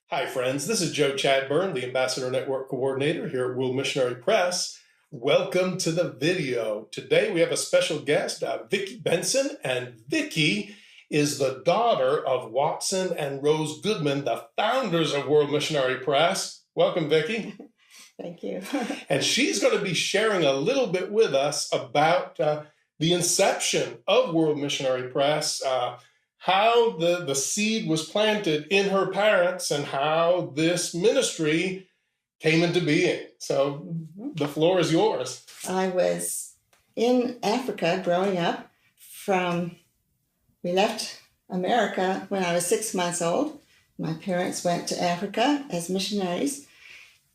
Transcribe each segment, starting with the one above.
Hi, friends. This is Joe Chadburn, the Ambassador Network Coordinator here at World Missionary Press. Welcome to the video. Today we have a special guest, Vicky Benson, and Vicky is the daughter of Watson and Rose Goodman, the founders of World Missionary Press. Welcome, Vicky. Thank you. And she's going to be sharing a little bit with us about the inception of World Missionary Press, how the seed was planted in her parents and how this ministry came into being. So the floor is yours. I was in Africa growing up we left America when I was 6 months old. My parents went to Africa as missionaries.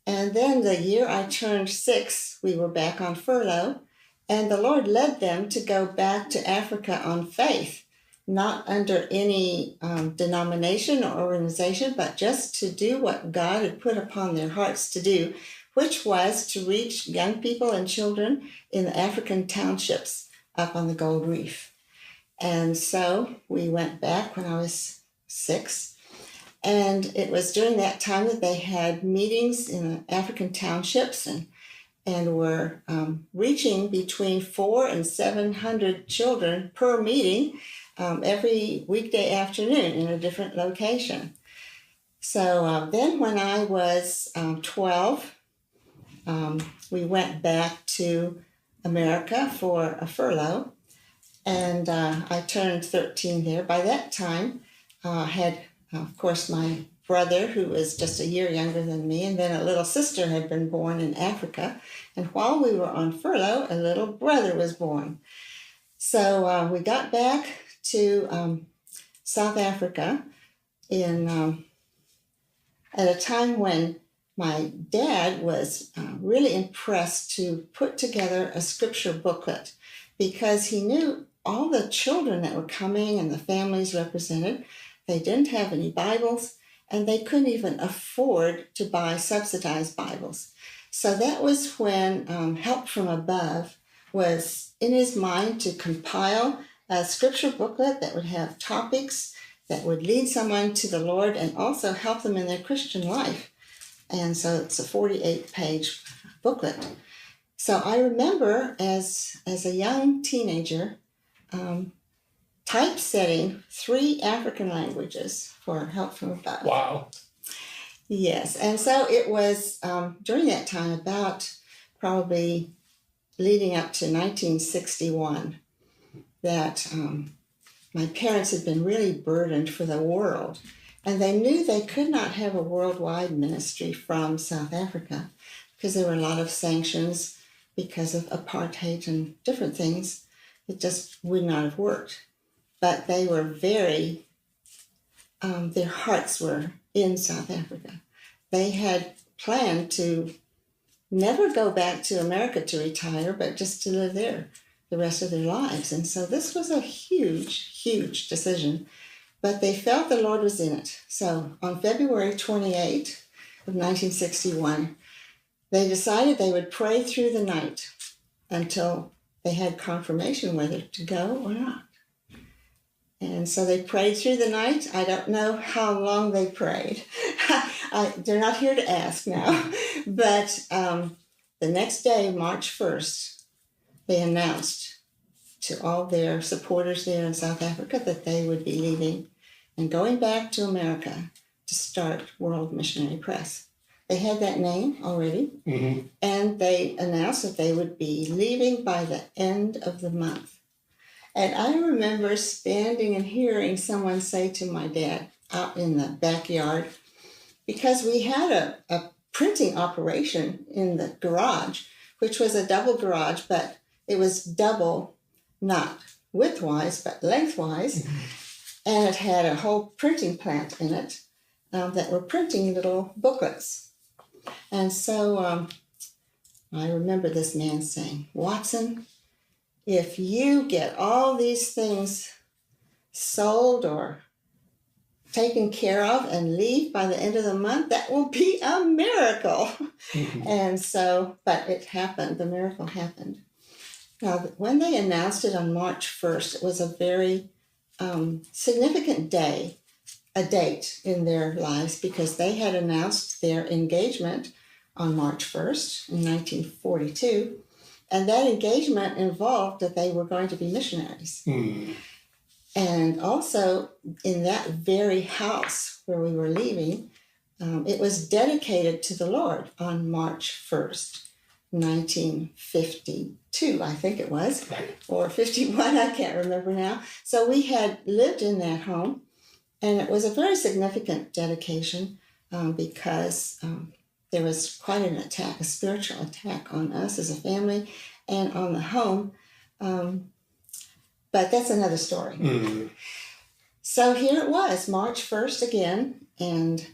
And then the year I turned 6, we were back on furlough. And the Lord led them to go back to Africa on faith, not under any denomination or organization, but just to do what God had put upon their hearts to do, which was to reach young people and children in the African townships up on the Gold Reef. And so we went back when I was 6. And it was during that time that they had meetings in African townships and were reaching between 400 and 700 children per meeting every weekday afternoon in a different location. So then when I was 12, we went back to America for a furlough, and I turned 13 there. By that time, I had, of course, my brother, who was just a year younger than me, and then a little sister had been born in Africa. And while we were on furlough, a little brother was born. So we got back to South Africa at a time when my dad was really impressed to put together a scripture booklet, because he knew all the children that were coming and the families represented. They didn't have any Bibles, and they couldn't even afford to buy subsidized Bibles. So that was when Help from Above was in his mind to compile a scripture booklet that would have topics that would lead someone to the Lord and also help them in their Christian life. And so it's a 48-page booklet. So I remember as a young teenager typesetting 3 African languages for Help from Above. Wow. Yes, and so it was during that time, about probably leading up to 1961, that my parents had been really burdened for the world, and they knew they could not have a worldwide ministry from South Africa because there were a lot of sanctions because of apartheid and different things. It just would not have worked. But they were very, their hearts were in South Africa. They had planned to never go back to America to retire, but just to live there the rest of their lives. And so this was a huge, huge decision, but they felt the Lord was in it. So on February 28 of 1961, they decided they would pray through the night until they had confirmation whether to go or not. And so they prayed through the night. I don't know how long they prayed. They're not here to ask now. But the next day, March 1st, they announced to all their supporters there in South Africa that they would be leaving and going back to America to start World Missionary Press. They had that name already, and they announced that they would be leaving by the end of the month. And I remember standing and hearing someone say to my dad out in the backyard, because we had a printing operation in the garage, which was a double garage, but it was double, not widthwise, but lengthwise. And it had a whole printing plant in it that were printing little booklets. And so I remember this man saying, "Watson, if you get all these things sold or taken care of and leave by the end of the month, that will be a miracle." And so, but it happened. The miracle happened. Now, when they announced it on March 1st, it was a very significant day a date in their lives because they had announced their engagement on March 1st in 1942. And that engagement involved that they were going to be missionaries. Mm. And also in that very house where we were leaving, it was dedicated to the Lord on March 1st, 1952, I think it was, or 51, I can't remember now. So we had lived in that home, and it was a very significant dedication because there was quite an attack, a spiritual attack on us as a family and on the home. But that's another story. Mm. So here it was, March 1st again, and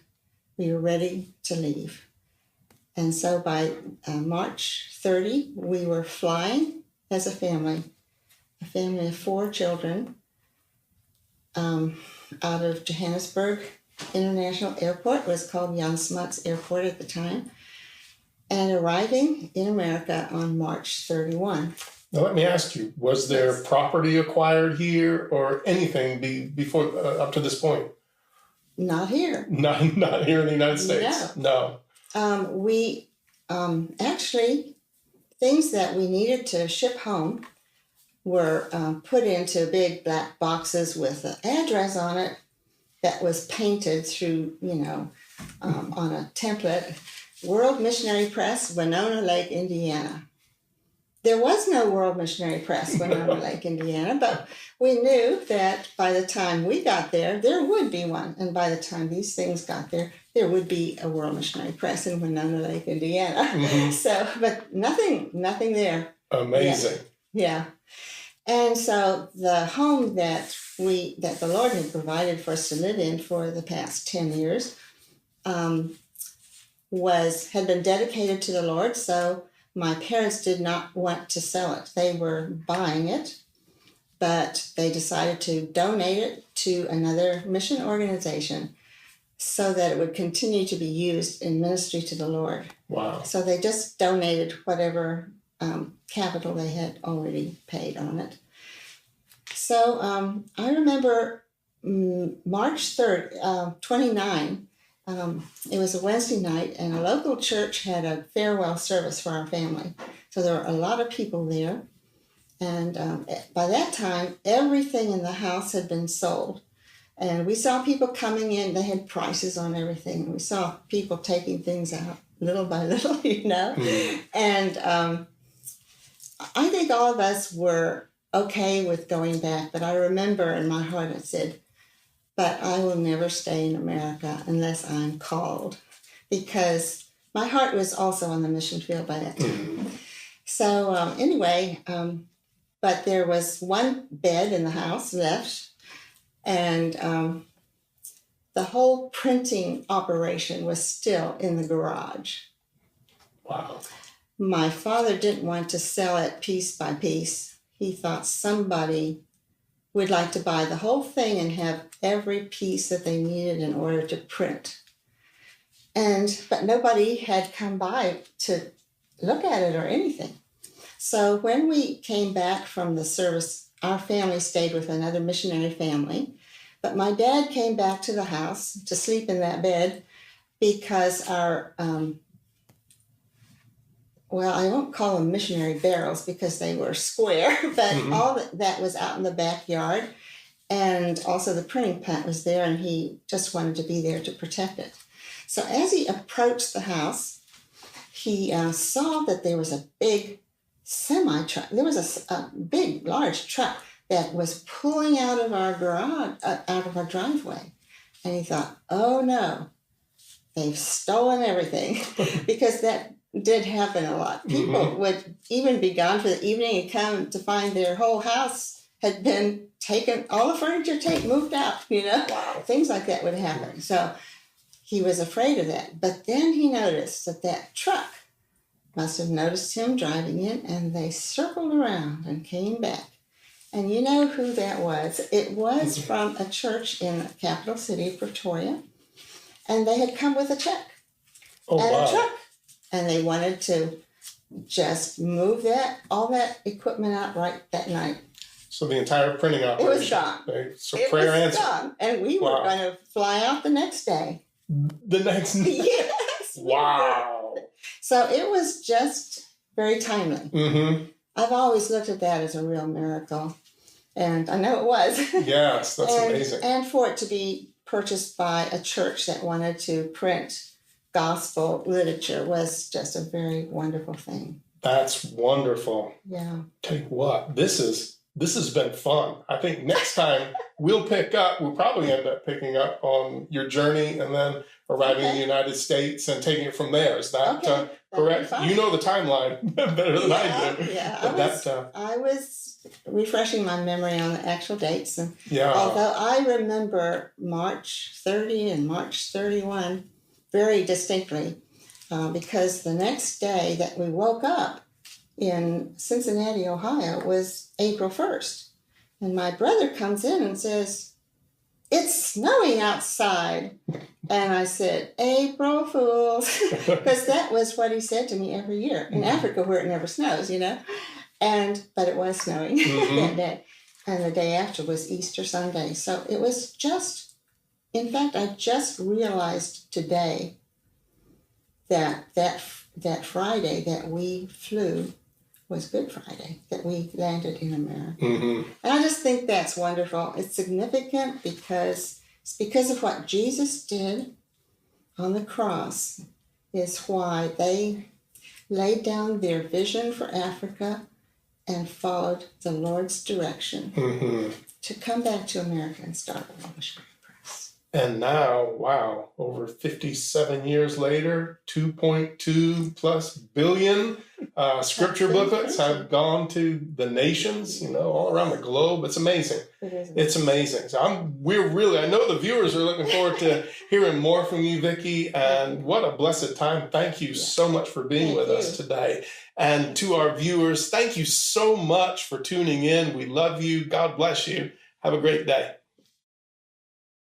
we were ready to leave. And so by March 30, we were flying as a family of 4 children out of Johannesburg International Airport. It was called Jan Smuts Airport at the time, and arriving in America on March 31. Now, let me ask you, was there property acquired here or anything before up to this point? Not here. Not here in the United States? No. We actually, things that we needed to ship home were put into big black boxes with an address on it that was painted through, on a template. World Missionary Press, Winona Lake, Indiana. There was no World Missionary Press, Winona Lake, Indiana, but we knew that by the time we got there, there would be one. And by the time these things got there, there would be a World Missionary Press in Winona Lake, Indiana. Mm-hmm. So, but nothing there. Amazing. Yeah. And so the home that the Lord had provided for us to live in for the past 10 years had been dedicated to the Lord. So my parents did not want to sell it. They were buying it, but they decided to donate it to another mission organization so that it would continue to be used in ministry to the Lord. Wow. So they just donated whatever capital they had already paid on it. So I remember March 3rd, 29, it was a Wednesday night, and a local church had a farewell service for our family. So there were a lot of people there. And by that time, everything in the house had been sold. And we saw people coming in. They had prices on everything. And we saw people taking things out little by little, Mm. And I think all of us were okay with going back. But I remember in my heart it said, but I will never stay in America unless I'm called, because my heart was also on the mission field by that time. So anyway, but there was one bed in the house left, and the whole printing operation was still in the garage. Wow. My father didn't want to sell it piece by piece. He thought somebody would like to buy the whole thing and have every piece that they needed in order to print. But nobody had come by to look at it or anything. So when we came back from the service, our family stayed with another missionary family. But my dad came back to the house to sleep in that bed because our, I won't call them missionary barrels because they were square, but all that was out in the backyard. And also the printing plant was there, and he just wanted to be there to protect it. So as he approached the house, he saw that there was a big semi-truck. There was a big, large truck that was pulling out of our garage, out of our driveway. And he thought, oh no, they've stolen everything. Because that did happen a lot. People would even be gone for the evening and come to find their whole house had been taken, all the furniture moved out, Wow. Things like that would happen. So he was afraid of that. But then he noticed that truck must have noticed him driving in, and they circled around and came back. And you know who that was? It was from a church in the capital city of Pretoria, and they had come with a check and a truck, and they wanted to just move all that equipment out right that night. So the entire printing operation. It was gone. Okay. So It prayer was answered. gone. And we were going to fly out the next day. The next Yes. Wow. So it was just very timely. Mm-hmm. I've always looked at that as a real miracle. And I know it was. Yes, that's amazing. And for it to be purchased by a church that wanted to print gospel literature was just a very wonderful thing. That's wonderful. Yeah. Tell you what, this has been fun. I think next time we'll probably end up picking up on your journey and then arriving in the United States and taking it from there. Is that correct? You know the timeline better than I do. Yeah, I was refreshing my memory on the actual dates. And yeah. Although I remember March 30 and March 31 very distinctly, because the next day that we woke up in Cincinnati, Ohio, was April 1st. And my brother comes in and says, "It's snowing outside." And I said, "April Fools," because that was what he said to me every year. In Africa, where it never snows, you know. But it was snowing that day. And the day after was Easter Sunday. So it was just, in fact, I just realized today that Friday that we flew was Good Friday, that we landed in America. Mm-hmm. And I just think that's wonderful. It's significant because it's because of what Jesus did on the cross is why they laid down their vision for Africa and followed the Lord's direction to come back to America and start a World Missionary Press. And now, wow, over 57 years later, 2.2 plus billion scripture booklets have gone to the nations, all around the globe. It's amazing. It's amazing. So I know the viewers are looking forward to hearing more from you, Vicky, and what a blessed time. Thank you so much for being with us today. And to our viewers, thank you so much for tuning in. We love you. God bless you. Have a great day.